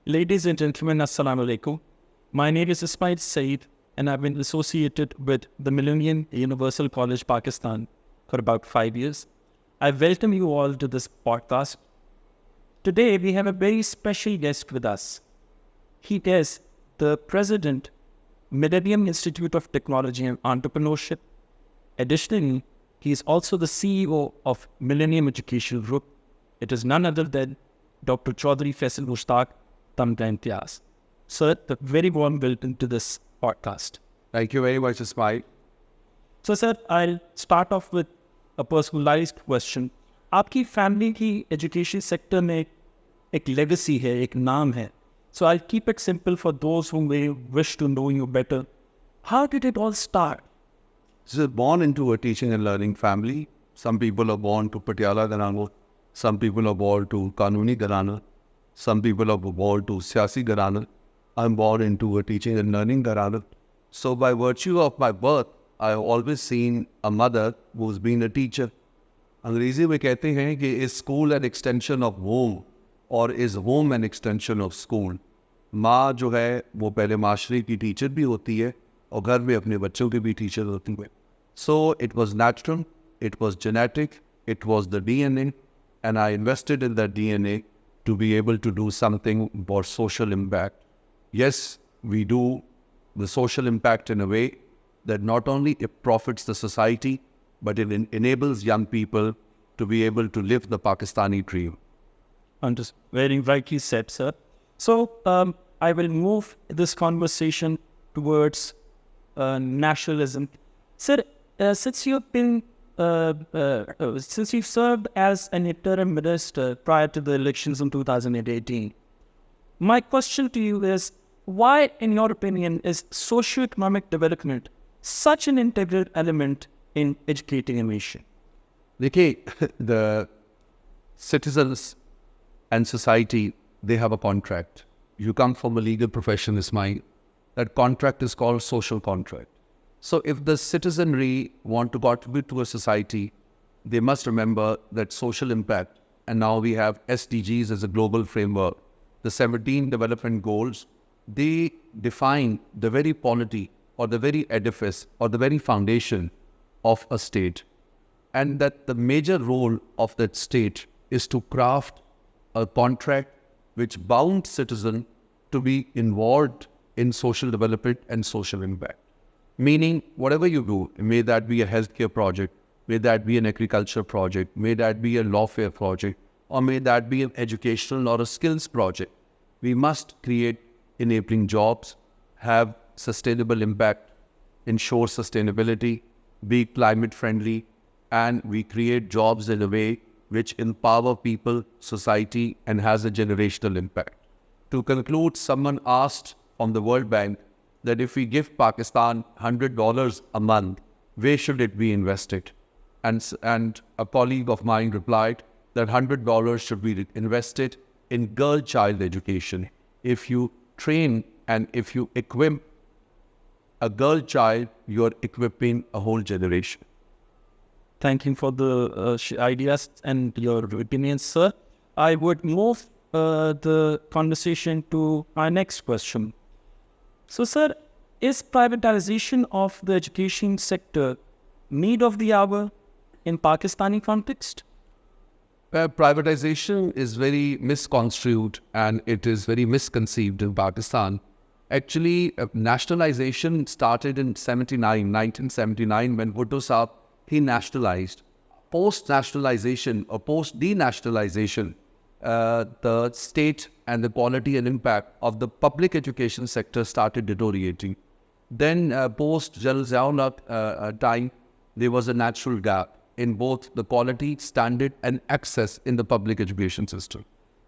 Ladies and gentlemen, Assalamu alaikum. My name is Ismail Saeed and I've been associated with the Millennium Universal College, Pakistan for about 5 years. I welcome you all to this podcast. Today we have a very special guest with us. He is the President, Millennium Institute of Technology and Entrepreneurship. Additionally, he is also the CEO of Millennium Education Group. It is none other than Dr. Chaudhry Faisal Mushtaq TI. Sir, a very warm welcome to this podcast. Thank you very much, Ismail. So, sir, I'll start off with a personalized question. आपकी family की education sector में एक legacy है, एक नाम है. So I'll keep it simple for those who may wish to know you better. How did it all start? This is born into a teaching and learning family. Some people are born to Patiala Gharana. Some people are born to Kanuni Gharana. Some people are born to Siyasi Gharana. I'm born into a teaching and learning Gharana. So by virtue of my birth, I've always seen a mother who's been a teacher. अंग्रेजी में कहते हैं कि is school an extension of home or is home an extension of school. माँ जो है वो पहले माशरे की टीचर भी होती है और घर में अपने बच्चों की भी टीचर होती है. So it was natural, it was genetic, it was the DNA, and I invested in that DNA to be able to do something for social impact. Yes, we do the social impact in a way that not only it profits the society, but it enables young people to be able to live the Pakistani dream. Very rightly said, sir. So I will move this conversation towards nationalism. Sir, since you've been since you served as an interim minister prior to the elections in 2018, my question to you is, why, in your opinion, is socio-economic development such an integral element in educating a nation? The citizens and society, they have a contract. You come from a legal profession, Ismail. That contract is called social contract. So if the citizenry want to contribute to a society, they must remember that social impact. And now we have SDGs as a global framework. The 17 development goals, they define the very polity or the very edifice or the very foundation of a state. And that the major role of that state is to craft a contract which bound citizen to be involved in social development and social impact. Meaning, whatever you do, may that be a healthcare project, may that be an agriculture project, may that be a lawfare project, or may that be an educational or a skills project, we must create enabling jobs, have sustainable impact, ensure sustainability, be climate friendly, and we create jobs in a way which empower people, society, and has a generational impact. To conclude, someone asked from the World Bank that if we give Pakistan $100 a month, where should it be invested? And a colleague of mine replied that $100 should be invested in girl-child education. If you train and if you equip a girl child, you're equipping a whole generation. Thank you for the ideas and your opinions, sir. I would move the conversation to our next question. So, sir, is privatization of the education sector need of the hour in Pakistani context? Privatization is very misconstrued and it is very misconceived in Pakistan. Actually, nationalization started in 1979, when Bhutto Saab, he nationalized. Post-nationalization or post-denationalization, the state and the quality and impact of the public education sector started deteriorating. Then post-Jal Ziaul time, there was a natural gap in both the quality, standard and access in the public education system.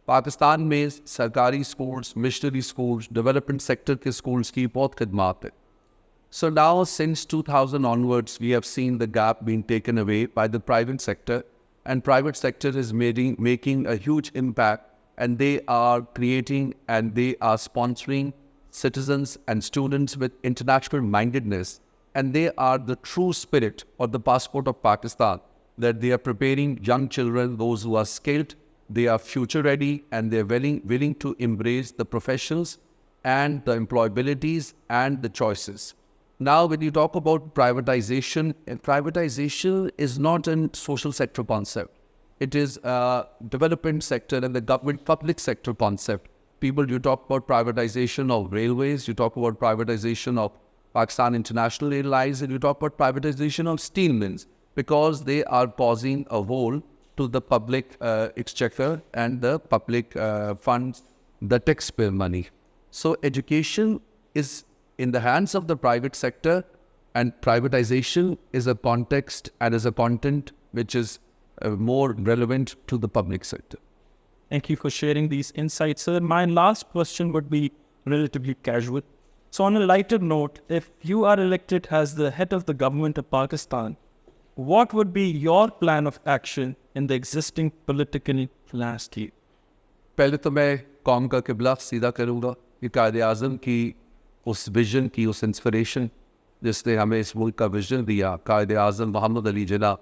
Pakistan में सरकारी schools, missionary schools, development sector के schools की बहुत खिदमत है. So now since 2000 onwards, we have seen the gap being taken away by the private sector, and private sector is making a huge impact, and they are creating and they are sponsoring citizens and students with international mindedness, and they are the true spirit or the passport of Pakistan, that they are preparing young children, those who are skilled, they are future ready, and they're willing to embrace the professions and the employabilities and the choices. Now, when you talk about privatization, and privatization is not a social sector concept. It is a development sector and the government public sector concept. People, you talk about privatization of railways, you talk about privatization of Pakistan International Airlines, and you talk about privatization of steel mills, because they are causing a hole to the public exchequer and the public funds, the taxpayer money. So education is in the hands of the private sector, and privatization is a context and is a content which is more relevant to the public sector. Thank you for sharing these insights, sir. My last question would be relatively casual. So on a lighter note, if you are elected as the head of the government of Pakistan, what would be your plan of action in the existing political landscape? पहले तो मैं कौम का किबला सीधा करूँगा कि कायद-ए-आज़म की उस विजन की उस इंस्पिरेशन जिसने हमें इस मुल्क का विजन दिया, कायद-ए-आज़म मोहम्मद अली जिन्ना,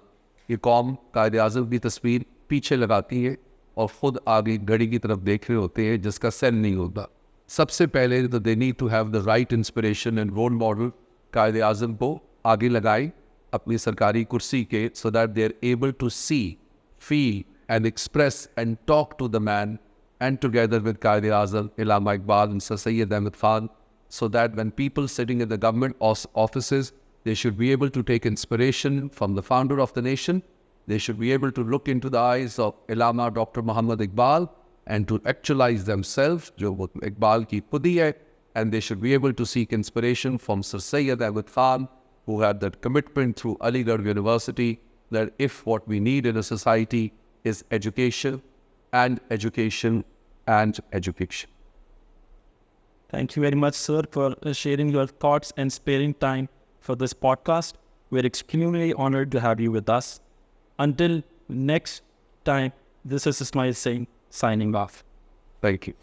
ये कौम कायद-ए-आज़म की तस्वीर पीछे लगाती है और ख़ुद आगे घड़ी की तरफ देख रहे होते हैं जिसका सेल नहीं होता. सबसे पहले तो they need to have the right inspiration and role model Quaid-e-Azam को आगे लगाए अपनी सरकारी कुर्सी के, so that they are able to see, feel and express and talk to the man, and together with Quaid-e-Azam, Allama Iqbal and Sir Syed Ahmed Khan, so that when people sitting in the government offices, they should be able to take inspiration from the founder of the nation. They should be able to look into the eyes of Allama Dr. Muhammad Iqbal and to actualize themselves, jo Iqbal ki khudi hai, and they should be able to seek inspiration from Sir Syed Ahmed Khan, who had that commitment through Aligarh University, that if what we need in a society is education and education and education. Thank you very much, sir, for sharing your thoughts and sparing time for this podcast. We're extremely honored to have you with us. Until next time, this is Ismail Singh signing off. Thank you.